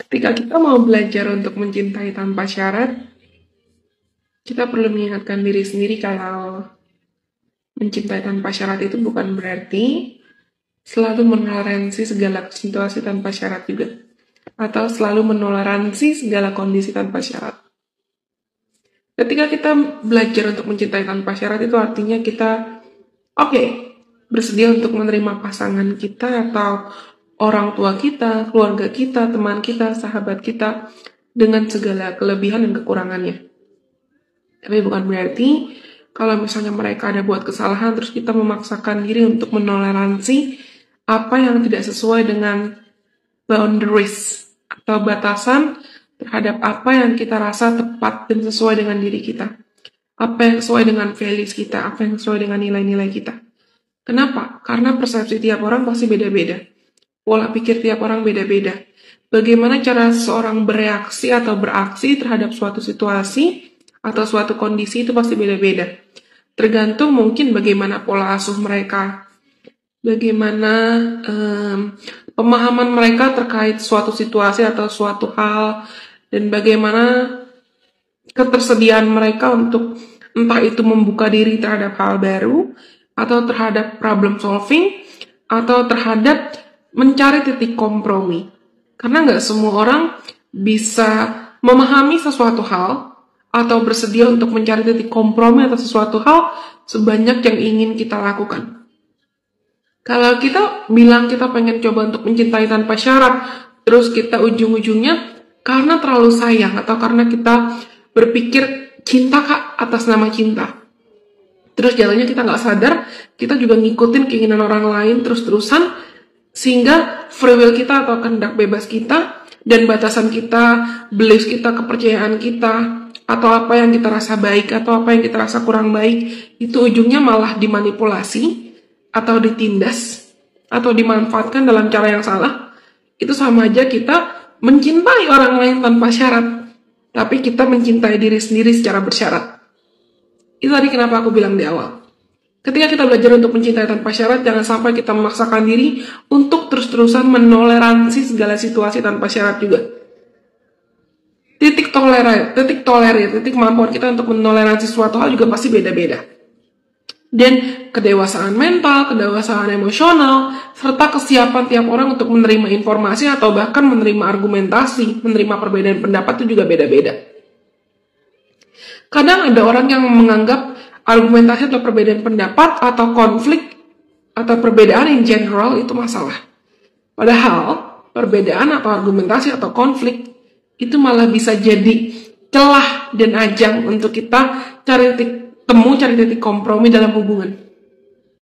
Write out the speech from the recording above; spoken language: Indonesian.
Ketika kita mau belajar untuk mencintai tanpa syarat, kita perlu mengingatkan diri sendiri kalau mencintai tanpa syarat itu bukan berarti selalu menoleransi segala situasi tanpa syarat juga. Atau selalu menoleransi segala kondisi tanpa syarat. Ketika kita belajar untuk mencintai tanpa syarat itu artinya kita bersedia untuk menerima pasangan kita atau orang tua kita, keluarga kita, teman kita, sahabat kita dengan segala kelebihan dan kekurangannya. Tapi bukan berarti kalau misalnya mereka ada buat kesalahan terus kita memaksakan diri untuk menoleransi apa yang tidak sesuai dengan boundaries atau batasan terhadap apa yang kita rasa tepat dan sesuai dengan diri kita. Apa yang sesuai dengan values kita, apa yang sesuai dengan nilai-nilai kita. Kenapa? Karena persepsi tiap orang pasti beda-beda. Pola pikir tiap orang beda-beda. Bagaimana cara seseorang bereaksi atau beraksi terhadap suatu situasi atau suatu kondisi itu pasti beda-beda. Tergantung mungkin bagaimana pola asuh mereka, bagaimana pemahaman mereka terkait suatu situasi atau suatu hal, dan bagaimana ketersediaan mereka untuk entah itu membuka diri terhadap hal baru, atau terhadap problem solving, atau terhadap mencari titik kompromi. Karena nggak semua orang bisa memahami sesuatu hal, atau bersedia untuk mencari titik kompromi atas sesuatu hal sebanyak yang ingin kita lakukan. Kalau kita bilang kita pengen coba untuk mencintai tanpa syarat, terus kita ujung-ujungnya karena terlalu sayang atau karena kita berpikir cinta kak atas nama cinta. Terus jalannya kita nggak sadar, kita juga ngikutin keinginan orang lain terus-terusan, sehingga free will kita atau kehendak bebas kita dan batasan kita, beliefs kita, kepercayaan kita, atau apa yang kita rasa baik atau apa yang kita rasa kurang baik, itu ujungnya malah dimanipulasi atau ditindas atau dimanfaatkan dalam cara yang salah. Itu sama aja kita mencintai orang lain tanpa syarat, tapi kita mencintai diri sendiri secara bersyarat. Itu tadi kenapa aku bilang di awal. Ketika kita belajar untuk mencintai tanpa syarat, jangan sampai kita memaksakan diri untuk terus-terusan menoleransi segala situasi tanpa syarat juga. Titik kemampuan kita untuk menoleransi suatu hal juga pasti beda-beda. Dan kedewasaan mental, kedewasaan emosional, serta kesiapan tiap orang untuk menerima informasi atau bahkan menerima argumentasi, menerima perbedaan pendapat itu juga beda-beda. Kadang ada orang yang menganggap argumentasi atau perbedaan pendapat atau konflik atau perbedaan in general itu masalah. Padahal perbedaan atau argumentasi atau konflik itu malah bisa jadi celah dan ajang untuk kita cari titik kompromi dalam hubungan.